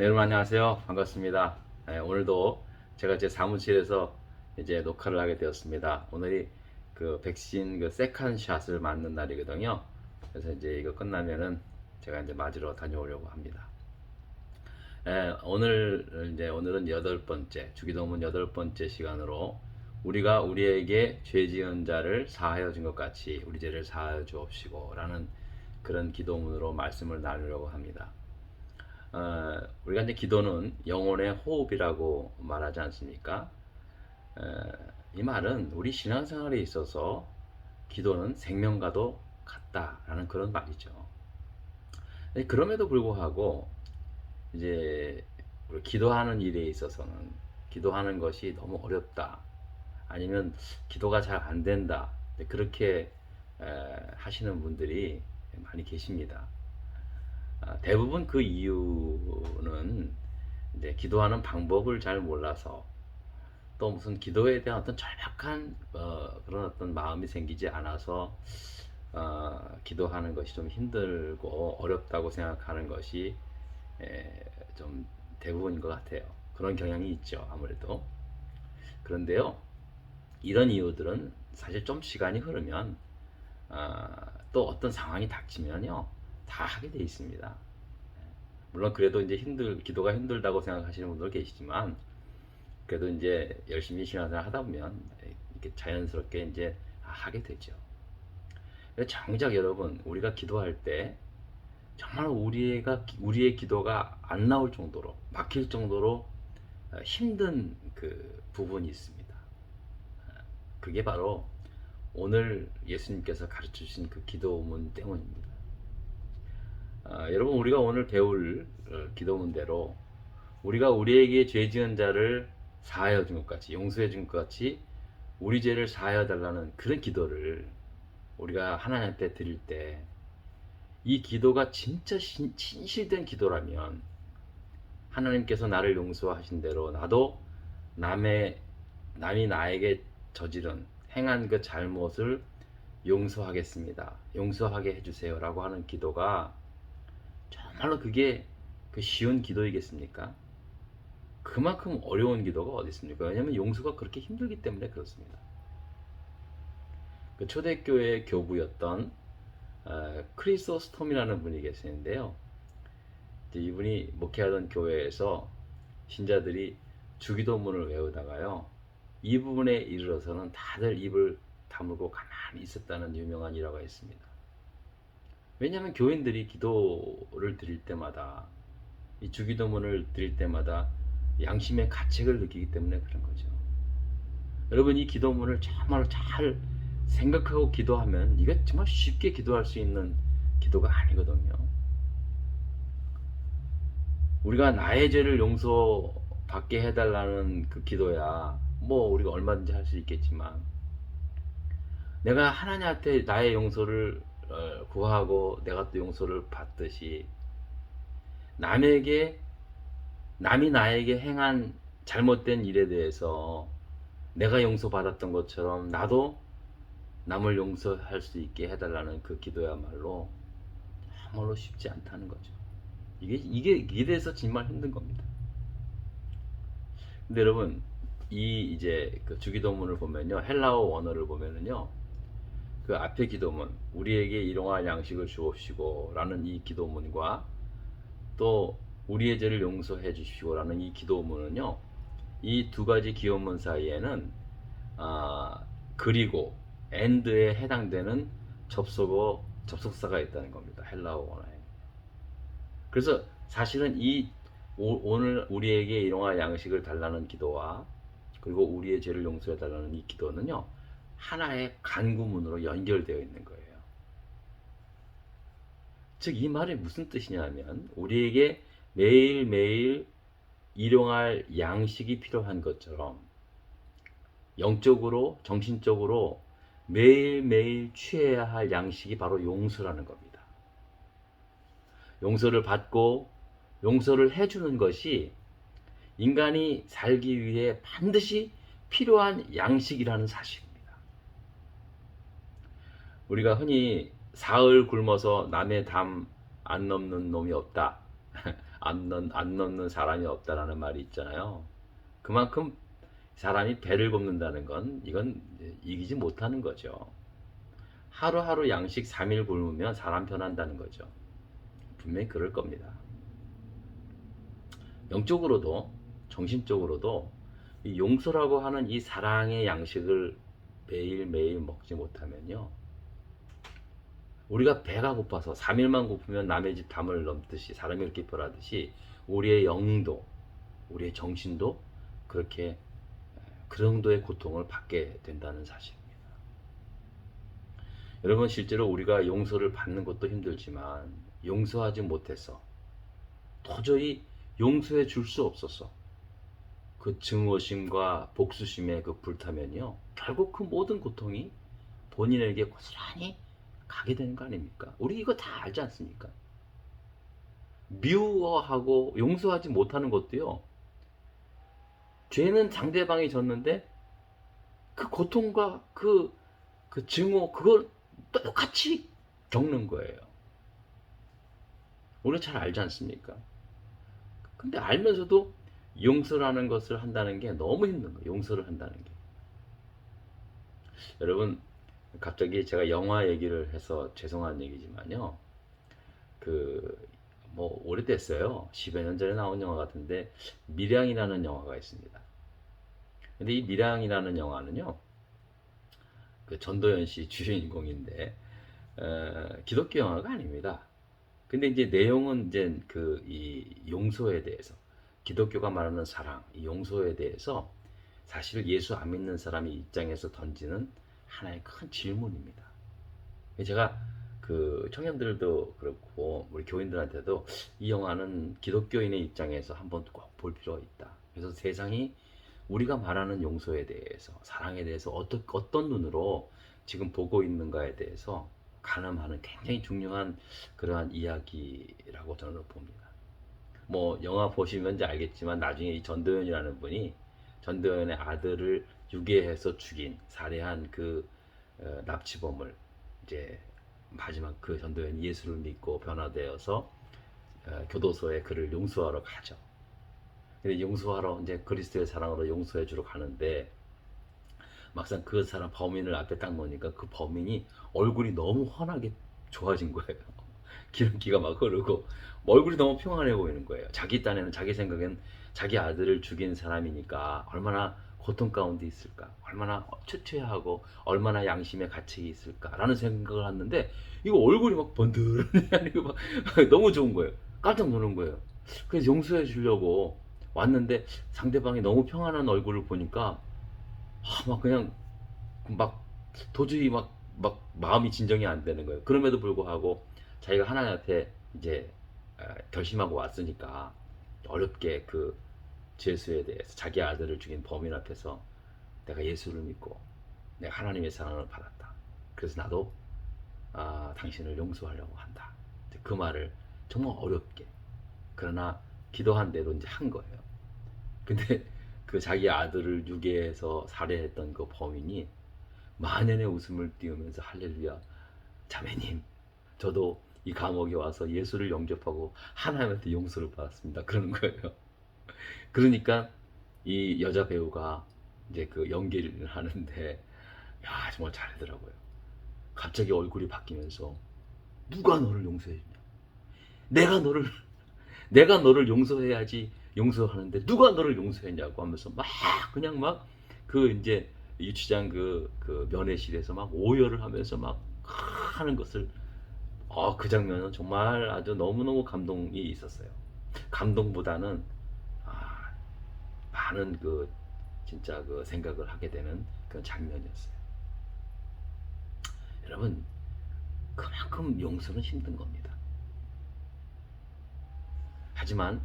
네, 여러분 안녕하세요. 반갑습니다. 네, 오늘도 제가 제 사무실에서 이제 녹화를 하게 되었습니다. 오늘이 그 백신 그 세컨 샷을 맞는 날이거든요. 그래서 이제 이거 끝나면은 제가 이제 맞으러 다녀오려고 합니다. 오늘은 여덟 번째 주기도문 여덟 번째 시간으로 우리가 우리에게 죄 지은 자를 사하여 준 것 같이 우리 죄를 사하여 주옵시고라는 그런 기도문으로 말씀을 나누려고 합니다. 우리가 이제 기도는 영혼의 호흡이라고 말하지 않습니까? 어, 이 말은 우리 신앙생활에 있어서 기도는 생명과도 같다라는 그런 말이죠. 그럼에도 불구하고 이제 우리 기도하는 일에 있어서는 기도하는 것이 너무 어렵다, 아니면 기도가 잘 안 된다, 그렇게 하시는 분들이 많이 계십니다. 대부분 그 이유는 이제 기도하는 방법을 잘 몰라서, 또 무슨 기도에 대한 어떤 절박한 그런 어떤 마음이 생기지 않아서 기도하는 것이 좀 힘들고 어렵다고 생각하는 것이 좀 대부분인 것 같아요. 그런 경향이 있죠, 아무래도. 그런데요, 이런 이유들은 사실 좀 시간이 흐르면 또 어떤 상황이 닥치면요, 다 하게 돼 있습니다. 물론 그래도 이제 기도가 힘들다고 생각하시는 분들 계시지만, 그래도 이제 열심히 신앙생활 하다 보면 이렇게 자연스럽게 이제 하게 되죠. 정작 여러분, 우리가 기도할 때 정말 우리의 기도가 안 나올 정도로, 막힐 정도로 힘든 그 부분이 있습니다. 그게 바로 오늘 예수님께서 가르쳐 주신 그 기도문 때문입니다. 여러분, 우리가 오늘 배울 기도문대로 우리가 우리에게 죄 지은 자를 사하여 준 것 같이, 용서해 준 것 같이 우리 죄를 사하여 달라는 그런 기도를 우리가 하나님한테 드릴 때, 이 기도가 진짜 진실된 기도라면 하나님께서 나를 용서하신 대로 나도 남이 나에게 저지른 행한 그 잘못을 용서하겠습니다, 용서하게 해주세요 라고 하는 기도가 정말로 그게 그 쉬운 기도이겠습니까? 그만큼 어려운 기도가 어디 있습니까? 왜냐하면 용서가 그렇게 힘들기 때문에 그렇습니다. 그 초대교회 교부였던 크리소스톰이라는 분이 계시는데요. 이분이 목회하던 교회에서 신자들이 주기도문을 외우다가요, 이 부분에 이르러서는 다들 입을 다물고 가만히 있었다는 유명한 일화가 있습니다. 왜냐하면 교인들이 기도를 드릴 때마다, 이 주기도문을 드릴 때마다 양심의 가책을 느끼기 때문에 그런 거죠. 여러분, 이 기도문을 정말로 잘 생각하고 기도하면 이게 정말 쉽게 기도할 수 있는 기도가 아니거든요. 우리가 나의 죄를 용서받게 해달라는 그 기도야 뭐 우리가 얼마든지 할 수 있겠지만, 내가 하나님한테 나의 용서를 구하고 내가 또 용서를 받듯이, 남에게 남이 나에게 행한 잘못된 일에 대해서 내가 용서받았던 것처럼 나도 남을 용서할 수 있게 해달라는 그 기도야말로 정말로 쉽지 않다는 거죠. 이게 돼서 정말 힘든 겁니다. 근데 여러분, 이제 그 주기도문을 보면요, 헬라어 원어를 보면은요, 그 앞에 기도문, 우리에게 일용할 양식을 주옵시고 라는 이 기도문과, 또 우리의 죄를 용서해 주십시오 라는 이 기도문은요, 이 두 가지 기호문 사이에는 그리고 and에 해당되는 접속사가 있다는 겁니다, 헬라어 원어에. 그래서 사실은 오늘 우리에게 일용할 양식을 달라는 기도와, 그리고 우리의 죄를 용서해 달라는 이 기도는요, 하나의 간구문으로 연결되어 있는 거예요. 즉 이 말이 무슨 뜻이냐면, 우리에게 매일매일 일용할 양식이 필요한 것처럼 영적으로, 정신적으로 매일매일 취해야 할 양식이 바로 용서라는 겁니다. 용서를 받고 용서를 해주는 것이 인간이 살기 위해 반드시 필요한 양식이라는 사실입니다. 우리가 흔히 사흘 굶어서 남의 담 안 넘는 놈이 없다, 안 넘는 사람이 없다라는 말이 있잖아요. 그만큼 사람이 배를 굽는다는 건 이건 이기지 못하는 거죠. 하루하루 양식 3일 굶으면 사람 변한다는 거죠. 분명히 그럴 겁니다. 영적으로도 정신적으로도 이 용서라고 하는 이 사랑의 양식을 매일매일 먹지 못하면요, 우리가 배가 고파서 3일만 고프면 남의 집 담을 넘듯이 사람이 그렇게 변하듯이 우리의 영도 우리의 정신도 그렇게 그 정도의 고통을 받게 된다는 사실입니다. 여러분, 실제로 우리가 용서를 받는 것도 힘들지만 용서하지 못해서 도저히 용서해 줄 수 없었어. 그 증오심과 복수심의 그 불타면요, 결국 그 모든 고통이 본인에게 고스란히 가게 되는 거 아닙니까? 우리 이거 다 알지 않습니까? 미워하고 용서하지 못하는 것도요, 죄는 상대방이 졌는데 그 고통과 그 증오, 그걸 똑같이 겪는 거예요. 우리 잘 알지 않습니까? 근데 알면서도 용서라는 것을 한다는 게 너무 힘든 거예요. 용서를 한다는 게. 여러분, 갑자기 제가 영화 얘기를 해서 죄송한 얘기지만요. 뭐 오래됐어요. 10여 년 전에 나온 영화 같은데 밀양이라는 영화가 있습니다. 근데 이 밀양이라는 영화는요, 그 전도연 씨 주인공인데 기독교 영화가 아닙니다. 근데 이제 내용은 이제 이 용서에 대해서, 기독교가 말하는 사랑, 이 용서에 대해서 사실 예수 안 믿는 사람의 입장에서 던지는 하나의 큰 질문입니다. 제가 그 청년들도 그렇고 우리 교인들한테도 이 영화는 기독교인의 입장에서 한번 꼭 볼 필요가 있다. 그래서 세상이 우리가 말하는 용서에 대해서, 사랑에 대해서 어떤 눈으로 지금 보고 있는가에 대해서 가늠하는 굉장히 중요한 그러한 이야기라고 저는 봅니다. 뭐 영화 보시면 이제 알겠지만 나중에 이 전도연이라는 분이 전도연의 아들을 유괴해서 죽인, 살해한 그 납치범을 이제 마지막 그 전도연이 예수를 믿고 변화되어서 교도소에 그를 용서하러 가죠. 근데 용서하러 이제 그리스도의 사랑으로 용서해 주러 가는데 막상 그 사람 범인을 앞에 딱 놓으니까 그 범인이 얼굴이 너무 환하게 좋아진 거예요. 기름기가 막 흐르고 얼굴이 너무 평안해 보이는 거예요. 자기 딴에는, 자기 생각엔 자기 아들을 죽인 사람이니까 얼마나 고통 가운데 있을까, 얼마나 추추하고 얼마나 양심의 가책이 있을까라는 생각을 했는데 이거 얼굴이 막 번들하니 막 너무 좋은 거예요. 깜짝 놀란 거예요. 그래서 용서해 주려고 왔는데 상대방이 너무 평안한 얼굴을 보니까 막 그냥 막 도저히 막 마음이 진정이 안 되는 거예요. 그럼에도 불구하고 자기가 하나님한테 이제 결심하고 왔으니까 어렵게 그 죄수에 대해서, 자기 아들을 죽인 범인 앞에서 내가 예수를 믿고 내가 하나님의 사랑을 받았다. 그래서 나도 당신을 용서하려고 한다. 그 말을 정말 어렵게, 그러나 기도한 대로 이제 한 거예요. 근데 그 자기 아들을 유괴해서 살해했던 그 범인이 만연의 웃음을 띄우면서 할렐루야, 자매님, 저도 이 감옥에 와서 예수를 영접하고 하나님한테 용서를 받았습니다. 그러는 거예요. 그러니까 이 여자 배우가 이제 그 연기를 하는데 야, 정말 잘하더라고요. 갑자기 얼굴이 바뀌면서 누가 너를 용서해주냐? 내가 너를 내가 너를 용서해야지, 용서하는데 누가 너를 용서했냐고 하면서 막 그냥 막 그 이제 유치장 그 면회실에서 막 오열을 하면서 막 하는 것을, 그 장면은 정말 아주 너무너무 감동이 있었어요. 감동보다는 많은 진짜 그 생각을 하게 되는 그런 장면이었어요. 여러분, 그만큼 용서는 힘든 겁니다. 하지만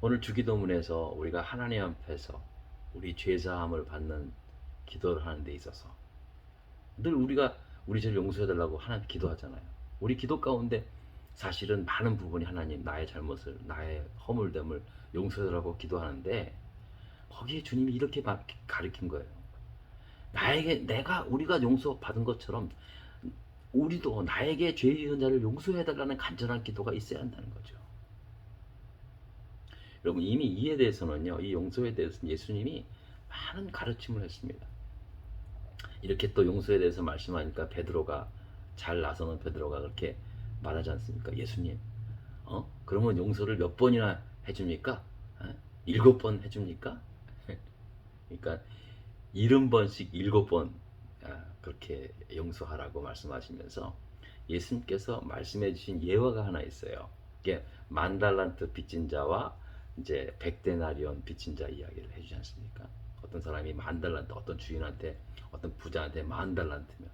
오늘 주기도문에서 우리가 하나님 앞에서 우리 죄사함을 받는 기도를 하는 데 있어서 늘 우리가 우리 죄를 용서해달라고 하나님 기도하잖아요. 우리 기도 가운데 사실은 많은 부분이 하나님, 나의 잘못을, 나의 허물됨을 용서해달라고 기도하는데 거기에 주님이 이렇게 가르친 거예요. 우리가 용서받은 것처럼 우리도 나에게 죄 지은 자를 용서해달라는 간절한 기도가 있어야 한다는 거죠. 여러분 이미 이에 대해서는요, 이 용서에 대해서는 예수님이 많은 가르침을 했습니다. 이렇게 또 용서에 대해서 말씀하니까 베드로가 잘 나서는 베드로가 그렇게 말하지 않습니까? 예수님, 그러면 용서를 몇 번이나 해줍니까? 7번 해줍니까? 그러니까 70번씩 7번 그렇게 용서하라고 말씀하시면서 예수님께서 말씀해 주신 예화가 하나 있어요. 이게 만 달란트 빚진 자와 이제 100데나리온 빚진 자 이야기를 해주지 않습니까? 어떤 사람이 만 달란트, 어떤 주인한테, 어떤 부자한테 만 달란트면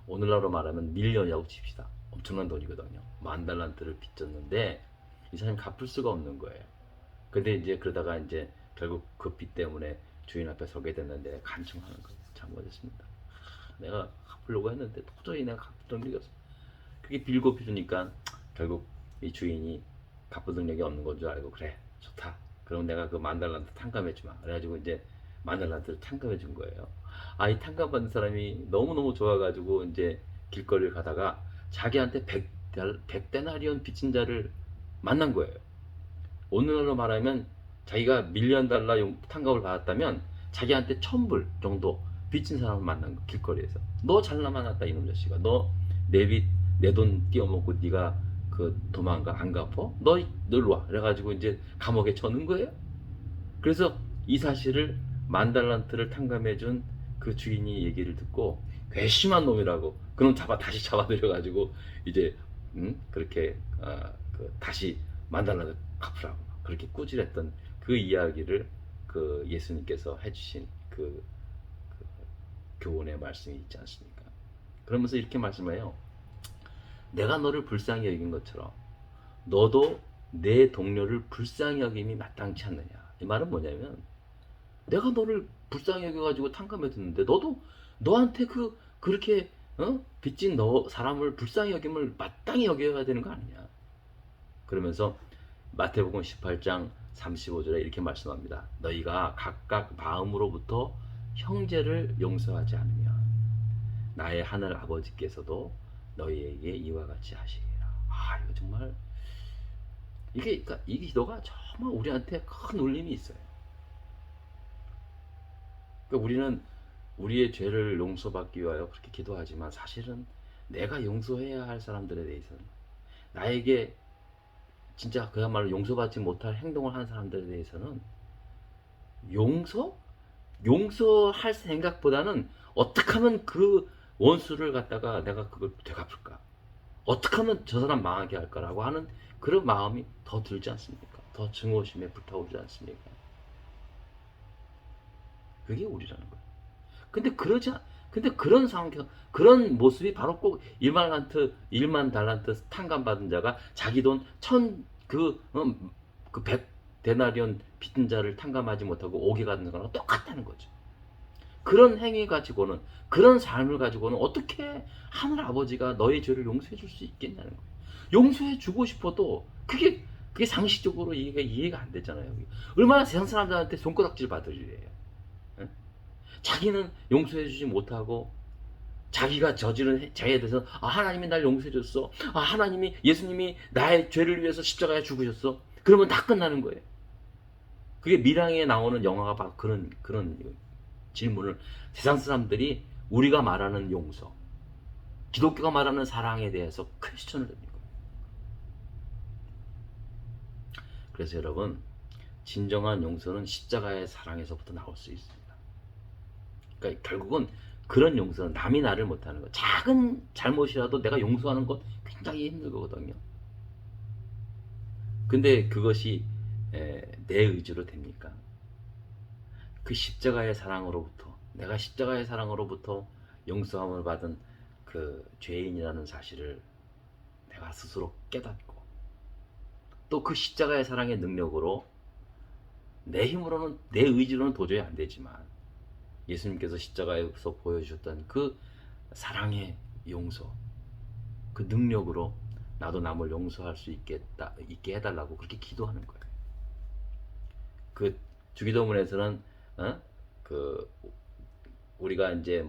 오늘날로 말하면 밀려냐고 칩시다. 엄청난 돈이거든요. 만 달란트를 빚졌는데 이 사람이 갚을 수가 없는 거예요. 근데 이제 그러다가 이제 결국 그 빚 때문에 주인 앞에 서게 됐는데 간청하는 거예요. 잘못했습니다. 내가 갚으려고 했는데 도저히 내가 갚을 능력이 없어. 그게 빌고 빌으니까 결국 이 주인이 갚을 능력이 없는 건 줄 알고, 그래 좋다, 그럼 내가 그 만 달란트 탕감해 주마. 그래가지고 이제 만 달란트를 탕감해 준 거예요. 이 탕감 받은 사람이 너무너무 좋아가지고 이제 길거리를 가다가 자기한테 100데나리온 빚진 자를 만난 거예요. 오늘날로 말하면 자기가 밀리언 달러 탕감을 받았다면 자기한테 1000불 정도 빚진 사람을 만난 거, 길거리에서. 너 잘나만 왔다 이놈 자식아, 너 내 돈 띄어먹고 네가 그 도망가 안 갚어? 너 일로 와. 그래가지고 이제 감옥에 쳐넣은 거예요. 그래서 이 사실을 만 달란트를 탕감해준 그 주인이 얘기를 듣고 괘씸한 놈이라고, 그놈 다시 잡아들여가지고 이제 그렇게 다시 만 달란트 갚으라고 그렇게 꾸질했던 그 이야기를 그 예수님께서 해주신 그 교훈의 말씀이 있지 않습니까? 그러면서 이렇게 말씀해요. 내가 너를 불쌍히 여긴 것처럼 너도 내 동료를 불쌍히 여김이 마땅치 않느냐. 이 말은 뭐냐면, 내가 너를 불쌍히 여겨가지고 탕감해줬는데 너도 너한테 그렇게 빚진 너 사람을 불쌍히 여김을 마땅히 여겨야 되는 거 아니냐. 그러면서 마태복음 18장 35절에 이렇게 말씀합니다. 너희가 각각 마음으로부터 형제를 용서하지 않으면 나의 하늘 아버지께서도 너희에게 이와 같이 하시리라. 이거 정말 이 기도가 정말 우리한테 큰 울림이 있어요. 그러니까 우리는 우리의 죄를 용서받기 위하여 그렇게 기도하지만 사실은 내가 용서해야 할 사람들에 대해서는, 나에게 진짜 그야말로 용서받지 못할 행동을 한 사람들에 대해서는 용서할 생각보다는 어떻게 하면 그 원수를 갖다가 내가 그걸 되갚을까, 어떻게 하면 저 사람 망하게 할까라고 하는 그런 마음이 더 들지 않습니까? 더 증오심에 불타오르지 않습니까? 그게 우리라는 거예요. 근데 그런 상황, 그런 모습이 바로 꼭 1만 달란트 탕감 받은 자가 자기 돈 100데나리온 빚진 자를 탕감하지 못하고 오게 가는 거랑 똑같다는 거죠. 그런 행위 가지고는, 그런 삶을 가지고는 어떻게 하늘 아버지가 너의 죄를 용서해 줄 수 있겠냐는 거예요. 용서해 주고 싶어도 그게 상식적으로 이해가 안 되잖아요. 얼마나 세상 사람들한테 손가락질 받을 일이에요. 자기는 용서해 주지 못하고 자기가 저지른 죄에 대해서 하나님이 날 용서해 줬어, 하나님이, 예수님이 나의 죄를 위해서 십자가에 죽으셨어, 그러면 다 끝나는 거예요. 그게 밀양에 나오는 영화가 바로 그런 질문을 세상 사람들이, 우리가 말하는 용서, 기독교가 말하는 사랑에 대해서 퀘스천을 합니다. 그래서 여러분, 진정한 용서는 십자가의 사랑에서부터 나올 수 있습니다. 그러니까 결국은 그런 용서는 남이 나를 못하는 거, 작은 잘못이라도 내가 용서하는 것 굉장히 힘들거든요. 근데 그것이 내 의지로 됩니까? 그 십자가의 사랑으로부터, 내가 십자가의 사랑으로부터 용서함을 받은 그 죄인이라는 사실을 내가 스스로 깨닫고, 또 그 십자가의 사랑의 능력으로, 내 힘으로는, 내 의지로는 도저히 안 되지만 예수님께서 십자가에서 보여주셨던 그 사랑의 용서, 그 능력으로 나도 남을 용서할 수 있게 해달라고 그렇게 기도하는 거예요. 그 주기도문에서는 우리가 이제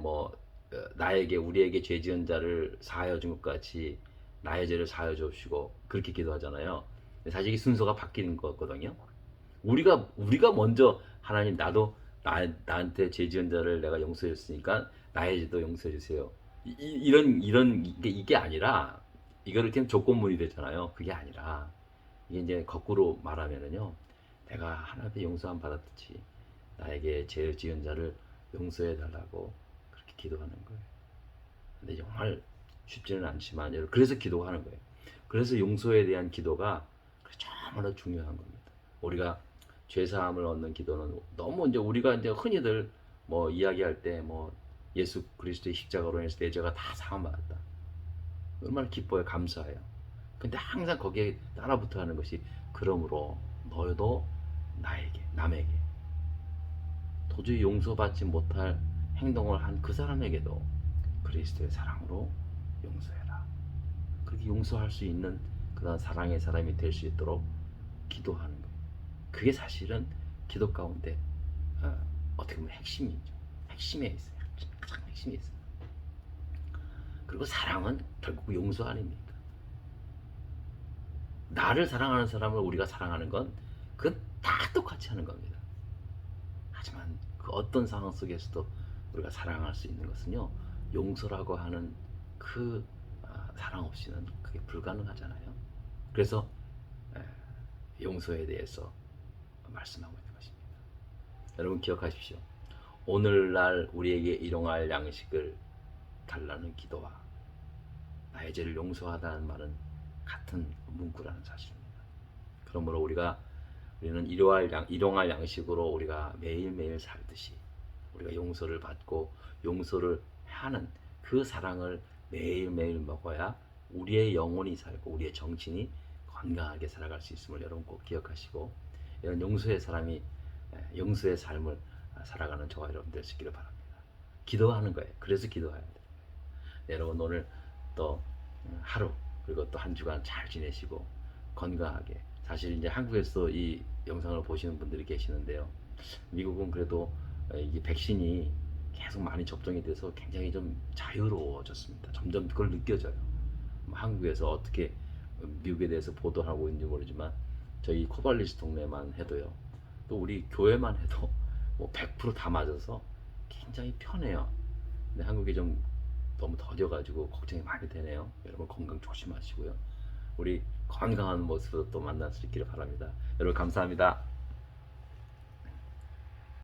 우리에게 죄 지은 자를 사하여 준 것 같이 나의 죄를 사하여 주옵시고 그렇게 기도하잖아요. 사실 이 순서가 바뀌는 거거든요. 우리가 먼저 하나님 나도 나한테 죄 지은 자를 내가 용서해 줬으니까 나의 죄도 용서해 주세요. 이런 이게 아니라 이거를 그냥 조건문이 되잖아요. 그게 아니라 이게 이제 거꾸로 말하면은요. 내가 하나님께 용서함 받았듯이 나에게 죄 지은 자를 용서해 달라고 그렇게 기도하는 거예요. 근데 정말 쉽지는 않지만 그래서 기도하는 거예요. 그래서 용서에 대한 기도가 정말로 중요한 겁니다. 우리가 죄 사함을 얻는 기도는 너무 이제 우리가 이제 흔히들 뭐 이야기할 때 뭐 예수 그리스도의 십자가로 인해서 내 죄가 다 사함 받았다. 얼마나 기뻐요, 감사해요. 근데 항상 거기에 따라붙어 하는 것이 그러므로 너도 나에게 남에게 도저히 용서받지 못할 행동을 한 그 사람에게도 그리스도의 사랑으로 용서해라. 그렇게 용서할 수 있는 그런 사랑의 사람이 될 수 있도록 기도하는 거예요. 그게 사실은 기도 가운데 어떻게 보면 핵심이죠. 핵심에 있어요. 가장 핵심이 있어요. 그리고 사랑은 결국 용서 아닙니까? 나를 사랑하는 사람을 우리가 사랑하는 건 그건 다 똑같이 하는 겁니다. 하지만 그 어떤 상황 속에서도 우리가 사랑할 수 있는 것은요, 용서라고 하는 그 사랑 없이는 그게 불가능하잖아요. 그래서 용서에 대해서 말씀하고 있는 것입니다. 여러분 기억하십시오. 오늘날 우리에게 일용할 양식을 달라는 기도와 나의 죄를 용서하다는 말은 같은 문구라는 사실입니다. 그러므로 우리는 일용할 양식으로 우리가 매일매일 살듯이 우리가 용서를 받고 용서를 하는 그 사랑을 매일매일 먹어야 우리의 영혼이 살고 우리의 정신이 건강하게 살아갈 수 있음을 여러분 꼭 기억하시고 이런 용서의 삶을 살아가는 저와 여러분 되시기를 바랍니다. 기도하는 거예요. 그래서 기도해야 돼요. 네, 여러분 오늘 또 하루 그리고 또 한 주간 잘 지내시고 건강하게 사실 이제 한국에서 이 영상을 보시는 분들이 계시는데요. 미국은 그래도 이게 백신이 계속 많이 접종이 돼서 굉장히 좀 자유로워졌습니다. 점점 그걸 느껴져요. 한국에서 어떻게 미국에 대해서 보도하고 있는지 모르지만 저희 코발리스 동네만 해도요. 또 우리 교회만 해도 뭐 100%다 맞아서 굉장히 편해요. 근데 한국이 좀 너무 더뎌가지고 걱정이 많이 되네요. 여러분 건강 조심하시고요. 우리 건강한 모습으로 또 만날 수 있기를 바랍니다. 여러분 감사합니다.